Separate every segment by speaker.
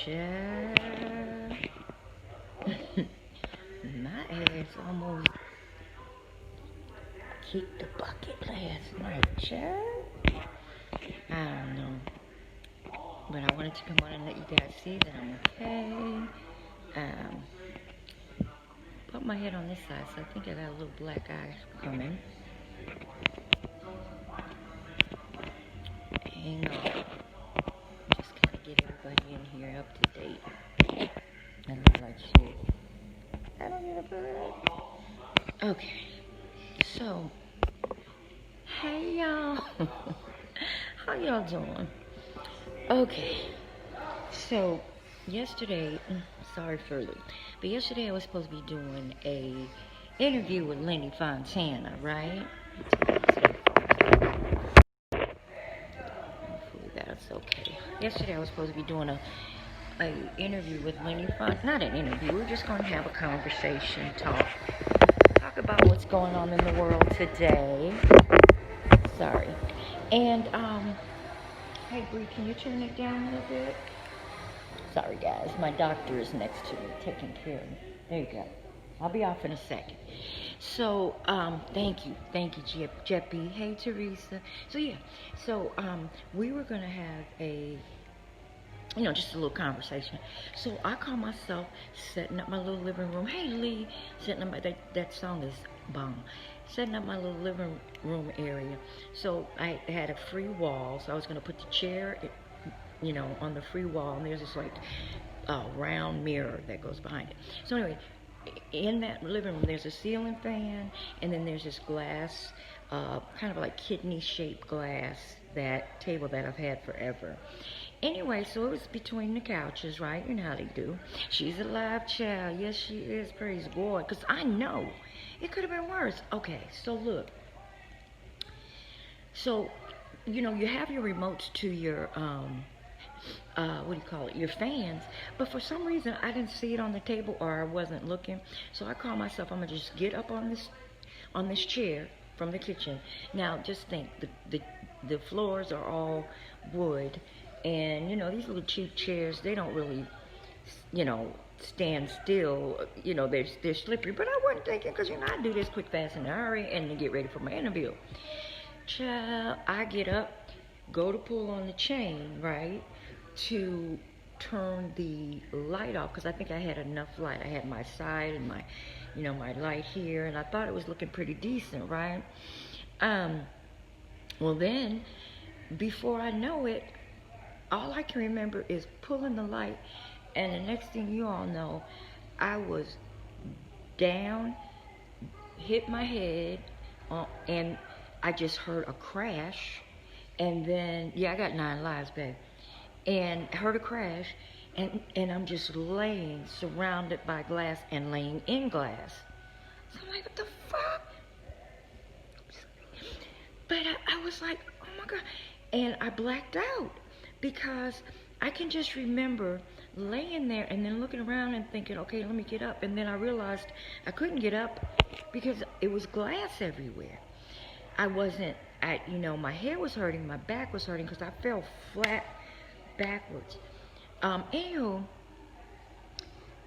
Speaker 1: Child. My ass almost kicked the bucket last night, child. I don't know. But I wanted to come on and let you guys see that I'm okay. Put my head on this side, so I think I got a little black eye coming. Hang on. Just kind of get everybody in here up to date. I look like shit. I don't get a bird. Okay. So, hey y'all. How y'all doing? Okay. So, yesterday, sorry further, but yesterday I was supposed to be doing a interview with Lenny Fontana, right? Hopefully that's okay. Yesterday I was supposed to be doing a interview with Lenny Fontana. Not an interview, we're just going to have a conversation, talk about what's going on in the world today. Sorry. And, hey Bree, can you turn it down a little bit? Sorry guys, my doctor is next to me taking care of me. There you go. I'll be off in a second. So, thank you, Jeppy. Hey Teresa. So yeah, we were gonna have a, just a little conversation. So I call myself setting up my little living room. Hey Lee, setting up that song is bomb. Setting up my little living room area. So I had a free wall, so I was gonna put the chair, on the free wall, and there's this like round mirror that goes behind it. So anyway, in that living room, there's a ceiling fan, and then there's this glass, kind of like kidney-shaped glass, that table that I've had forever. Anyway, so it was between the couches, right? You know how they do. She's a live child. Yes, she is. Praise God. Because I know it could have been worse. Okay, so look. So, you have your remotes to your, your fans. But for some reason, I didn't see it on the table, or I wasn't looking. So I called myself, I'm going to just get up on this chair from the kitchen. Now, just think, the floors are all wood. And, these little cheap chairs, they don't really, stand still. They're slippery. But I wasn't thinking, because, I do this quick, fast, in a hurry, and to get ready for my interview. Child, I get up, go to pull on the chain, right, to turn the light off, because I think I had enough light. I had my side and my, my light here, and I thought it was looking pretty decent, right? Well then, before I know it, all I can remember is pulling the light, and the next thing you all know, I was down, hit my head, and I just heard a crash, and then, I got 9 lives, babe, and heard a crash, and I'm just laying, surrounded by glass, and laying in glass. So I'm like, what the fuck? But I was like, oh my God, and I blacked out. Because I can just remember laying there and then looking around and thinking, okay, let me get up. And then I realized I couldn't get up because it was glass everywhere. My head was hurting, my back was hurting because I fell flat backwards. Anywho,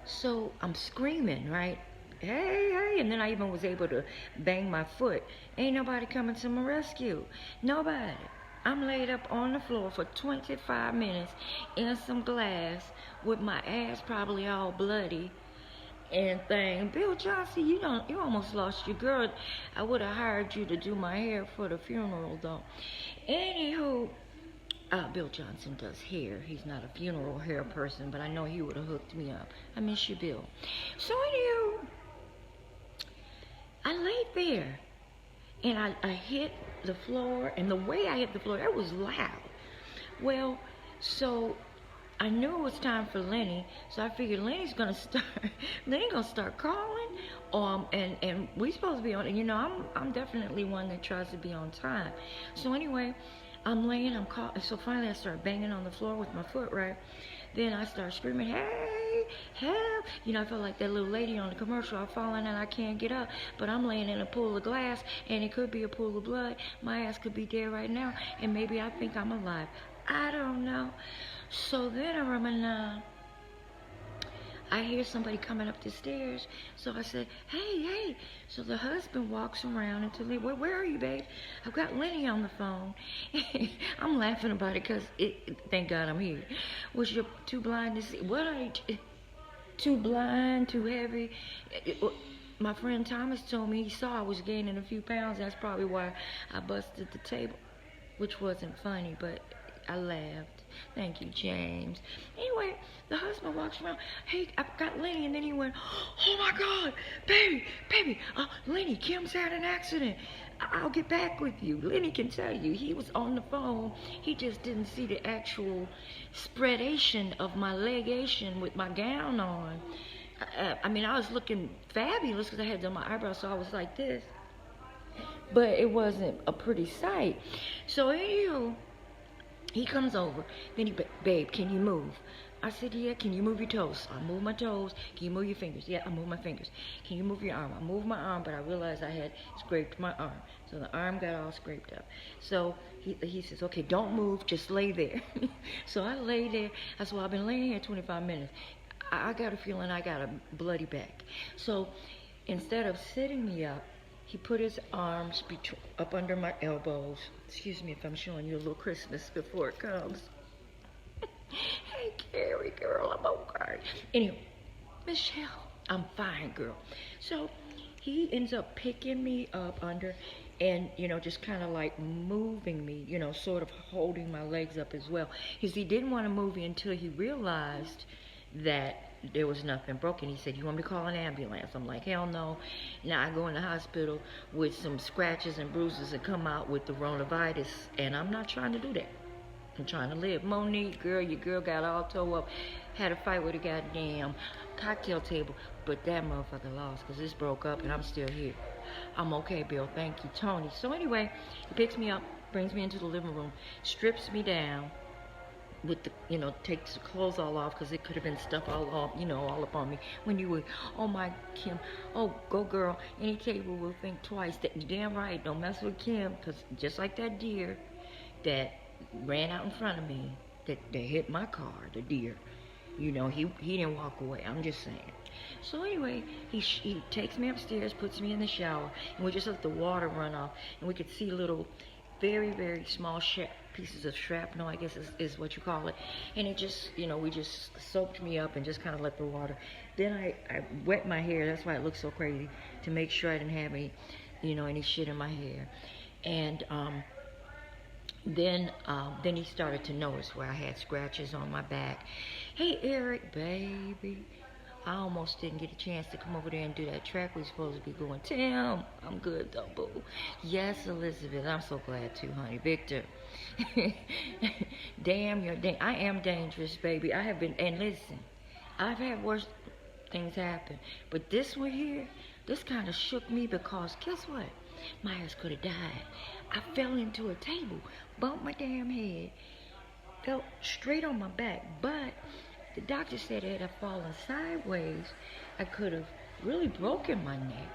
Speaker 1: so I'm screaming, right? Hey, and then I even was able to bang my foot. Ain't nobody coming to my rescue. Nobody. I'm laid up on the floor for 25 minutes in some glass with my ass probably all bloody and thing. Bill Johnson, you almost lost your girl. I would have hired you to do my hair for the funeral though. Anywho, Bill Johnson does hair. He's not a funeral hair person, but I know he would have hooked me up. I miss you, Bill. So anywho, I laid there. And I hit the floor, and the way I hit the floor, it was loud. Well, so I knew it was time for Lenny, so I figured Lenny's gonna start calling, and we supposed to be on. I'm definitely one that tries to be on time. So anyway, I'm laying, I'm calling. So finally, I start banging on the floor with my foot, right? Then I start screaming, hey, help. I felt like that little lady on the commercial. I'm falling and I can't get up. But I'm laying in a pool of glass, and it could be a pool of blood. My ass could be dead right now, and maybe I think I'm alive. I don't know. So then I remember, I hear somebody coming up the stairs. So I said, hey, hey. So the husband walks around and tells me, where are you, babe? I've got Lenny on the phone. I'm laughing about it because thank God I'm here. Was you too blind to see? What are you? Too blind, too heavy? My friend Thomas told me he saw I was gaining a few pounds. That's probably why I busted the table, which wasn't funny, but I laughed. Thank you, James. Anyway, the husband walks around. Hey, I've got Lenny. And then he went, oh, my God, baby, Lenny, Kim's had an accident. I'll get back with you. Lenny can tell you. He was on the phone. He just didn't see the actual spreadation of my legation with my gown on. I mean, I was looking fabulous because I had done my eyebrows, so I was like this. But it wasn't a pretty sight. So, anywho, he comes over. Then he, babe, can you move? I said, yeah. Can you move your toes? I move my toes. Can you move your fingers? Yeah, I move my fingers. Can you move your arm? I moved my arm, but I realized I had scraped my arm. So the arm got all scraped up. So he says, okay, don't move. Just lay there. So I lay there. That's why I've been laying here 25 minutes. I got a feeling I got a bloody back. So instead of sitting me up, he put his arms up under my elbows. Excuse me if I'm showing you a little Christmas before it comes. Hey, Carrie, girl, I'm okay. Anyway, Michelle, I'm fine, girl. So he ends up picking me up under and, you know, just kind of like moving me, you know, sort of holding my legs up as well. Because he didn't want to move me until he realized that there was nothing broken. He said, you want me to call an ambulance? I'm like, hell no. Now I go in the hospital with some scratches and bruises and come out with the coronavirus, and I'm not trying to do that. I'm trying to live. Monique, girl, your girl got all tore up. Had a fight with a goddamn cocktail table, but that motherfucker lost because this broke up and I'm still here. I'm okay, Bill. Thank you, Tony. So anyway, he picks me up, brings me into the living room, strips me down, with the, you know, takes the clothes all off because it could have been stuff all off, you know, all up on me. When you would, oh my Kim, oh go girl, any table will think twice. That you damn right, don't mess with Kim, because just like that deer that ran out in front of me, that hit my car, the deer, you know, he didn't walk away. I'm just saying. So anyway, he takes me upstairs, puts me in the shower, and we just let the water run off, and we could see little, very, very small pieces of shrapnel, I guess is what you call it. And it just, you know, we just soaked me up and just kind of let the water. Then I wet my hair. That's why it looks so crazy, to make sure I didn't have any, you know, any shit in my hair. And then he started to notice where I had scratches on my back. Hey, Eric, baby. I almost didn't get a chance to come over there and do that track we supposed to be going. Tim, I'm good though, boo. Yes, Elizabeth, I'm so glad too, honey. Victor. Damn, I am dangerous, baby. I have been, and listen, I've had worse things happen. But this one here, this kind of shook me because guess what? My ass could have died. I fell into a table, bumped my damn head, fell straight on my back, but the doctor said had I fallen sideways, I could have really broken my neck,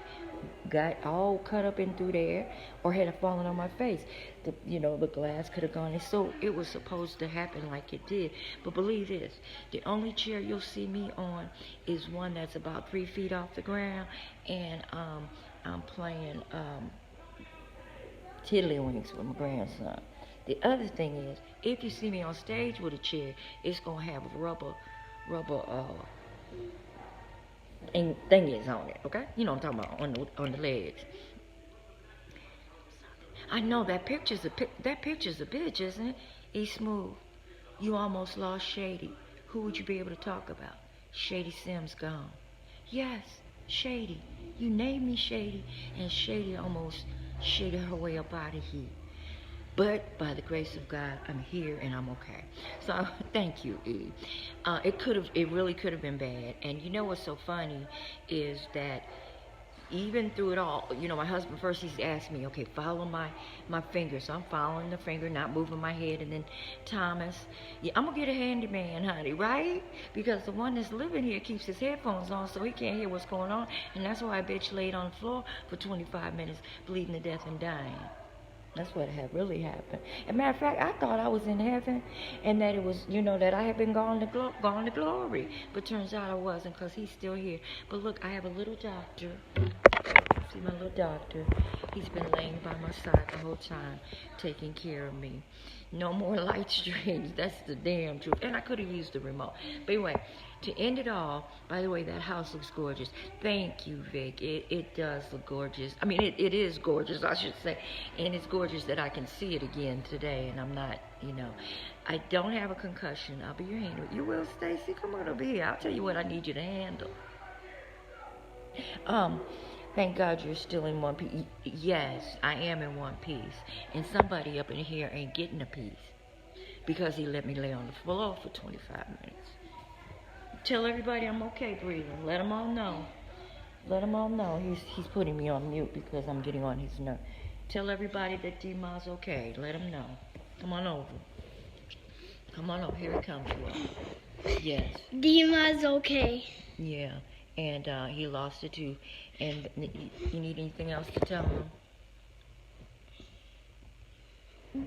Speaker 1: got all cut up in through there, or had I fallen on my face, the glass could have gone in. So it was supposed to happen like it did. But believe this, the only chair you'll see me on is one that's about 3 feet off the ground, and I'm playing tiddlywinks with my grandson. The other thing is, if you see me on stage with a chair, it's gonna have rubber and thingies on it, okay? You know what I'm talking about, on the legs. I know that picture's a bitch, isn't it? E Smooth, you almost lost Shady. Who would you be able to talk about? Shady Sims gone. Yes, Shady. You named me Shady, and Shady almost shaded her way up out of here. But by the grace of God, I'm here and I'm okay. So thank you, E. It really could have been bad. And you know what's so funny is that even through it all, you know, my husband first, he's asked me, okay, follow my finger. So I'm following the finger, not moving my head. And then Thomas, yeah, I'm gonna get a handyman, honey, right? Because the one that's living here keeps his headphones on so he can't hear what's going on. And that's why I bitch laid on the floor for 25 minutes, bleeding to death and dying. That's what had really happened. As a matter of fact, I thought I was in heaven, and that it was, that I had been gone to glory. But turns out I wasn't, because he's still here. But look, I have a little doctor. See my little doctor. He's been laying by my side the whole time, taking care of me. No more light streams. That's the damn truth. And I could have used the remote. But anyway, to end it all, by the way, that house looks gorgeous. Thank you, Vic. It does look gorgeous. I mean, it is gorgeous, I should say. And it's gorgeous that I can see it again today. And I'm not, I don't have a concussion. I'll be your handler. You will, Stacy? Come on over here. I'll tell you what I need you to handle. Thank God you're still in one piece. Yes, I am in one piece. And somebody up in here ain't getting a piece, because he let me lay on the floor for 25 minutes. Tell everybody I'm okay breathing. Let them all know. Let them all know. He's putting me on mute because I'm getting on his nerve. Tell everybody that D-Ma's okay. Let them know. Come on over. Come on over. Here it comes, you. Yes.
Speaker 2: D-Ma's okay.
Speaker 1: Yeah. And he lost a tooth. And you need anything else to tell him?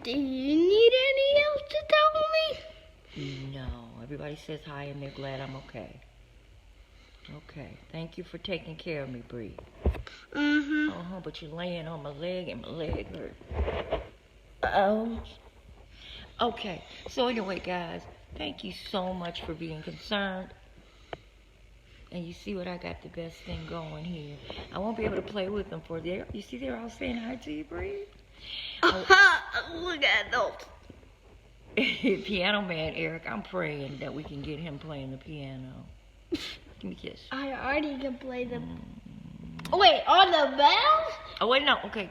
Speaker 2: Do you need any else to tell me?
Speaker 1: No. Everybody says hi and they're glad I'm okay. Okay. Thank you for taking care of me, Bree.
Speaker 2: Mm-hmm.
Speaker 1: But you're laying on my leg and my leg hurt. Okay. So anyway, guys, thank you so much for being concerned. And you see what I got the best thing going here. I won't be able to play with them for there. You see they're all saying hi to you, Bree?
Speaker 2: Look at those.
Speaker 1: Piano man Eric, I'm praying that we can get him playing the piano. Give me a kiss.
Speaker 2: I already can play the... Oh, wait, on the bells?
Speaker 1: Oh, wait, no, okay.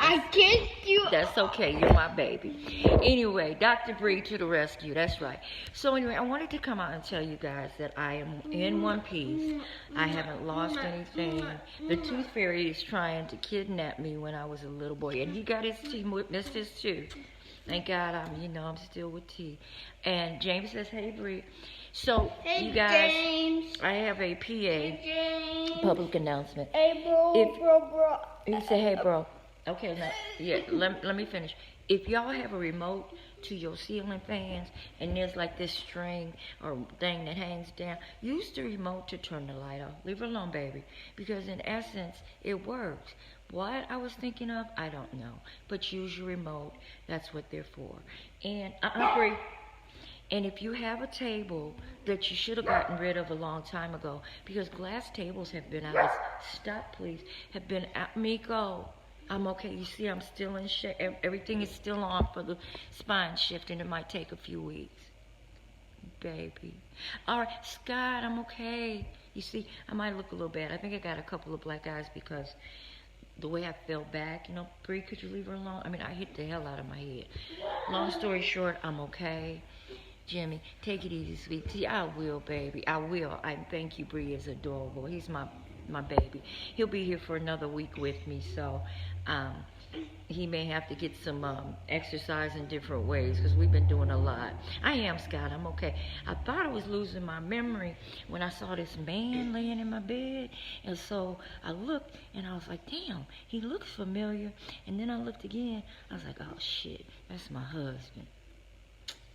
Speaker 2: I kissed you.
Speaker 1: That's okay. You're my baby. Anyway, Dr. Bree to the rescue. That's right. So anyway, I wanted to come out and tell you guys that I am in one piece. I haven't lost anything. The Tooth Fairy is trying to kidnap me when I was a little boy, and he got his teeth missed his tooth. Thank God I'm still with T. And James says, hey, Bree. So,
Speaker 2: hey,
Speaker 1: you guys,
Speaker 2: James.
Speaker 1: I have a PA
Speaker 2: Hey,
Speaker 1: public announcement.
Speaker 2: Hey, bro.
Speaker 1: You say, hey, bro. Okay, now, yeah, let me finish. If y'all have a remote to your ceiling fans and there's like this string or thing that hangs down, use the remote to turn the light off. Leave it alone, baby. Because in essence, it works. What I was thinking of, I don't know. But use your remote. That's what they're for. And I agree. And if you have a table that you should have gotten rid of a long time ago, because glass tables have been out. Stop, please. Have been out. Miko. I'm okay. You see, I'm still in shape. Everything is still on for the spine shift, and it might take a few weeks. Baby. All right, Scott, I'm okay. You see, I might look a little bad. I think I got a couple of black eyes because the way I fell back. Bree, could you leave her alone? I mean, I hit the hell out of my head. Long story short, I'm okay. Jimmy, take it easy, sweet. See, I will, baby. I will. I thank you, Bree is adorable. He's my baby. He'll be here for another week with me, so he may have to get some exercise in different ways because we've been doing a lot. I am, Scott. I'm okay. I thought I was losing my memory when I saw this man laying in my bed, and so I looked and I was like, damn, he looks familiar. And then I looked again. I was like, oh shit, that's my husband.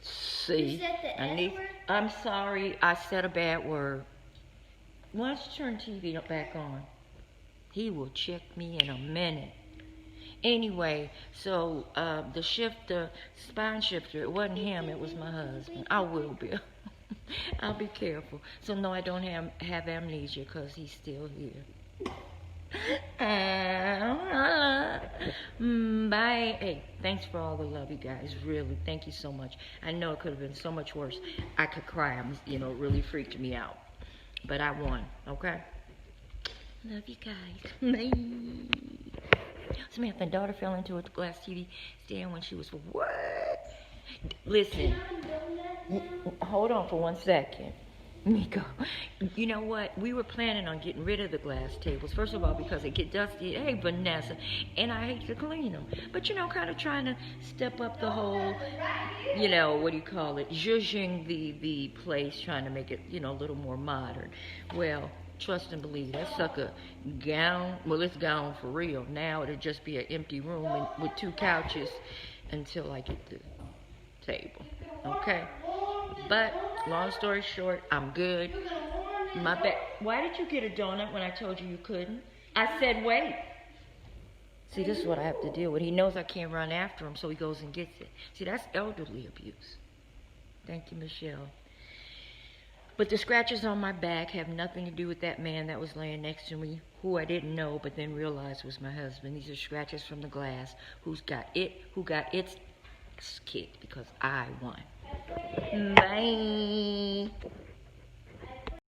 Speaker 1: See,
Speaker 2: You said the S word?
Speaker 1: I'm sorry, I said a bad word. Why don't you turn TV back on? He will check me in a minute. Anyway, so the spine shifter, it wasn't him, it was my husband. I will be. I'll be careful. So no, I don't have amnesia because he's still here. Bye. Hey, thanks for all the love, you guys. Really, thank you so much. I know it could have been so much worse. I could cry. It really freaked me out. But I won, okay? Love you guys. Bye. Samantha's daughter fell into a glass TV stand when she was, what? Listen, hold on for 1 second. Miko, you know what? We were planning on getting rid of the glass tables. First of all, because they get dusty. Hey, Vanessa. And I hate to clean them. But, kind of trying to step up the whole, what do you call it? Zhuzhing the place, trying to make it, a little more modern. Well, trust and believe. That sucker gone. Well, it's gone for real. Now it'll just be an empty room and, with 2 couches until I get the table. Okay? But, long story short, I'm good. My back. Why did you get a donut when I told you you couldn't? I said wait. See, this is what I have to deal with. He knows I can't run after him, so he goes and gets it. See, that's elderly abuse. Thank you, Michelle. But the scratches on my back have nothing to do with that man that was laying next to me, who I didn't know, but then realized was my husband. These are scratches from the glass. Who got its kicked because I won. Bye.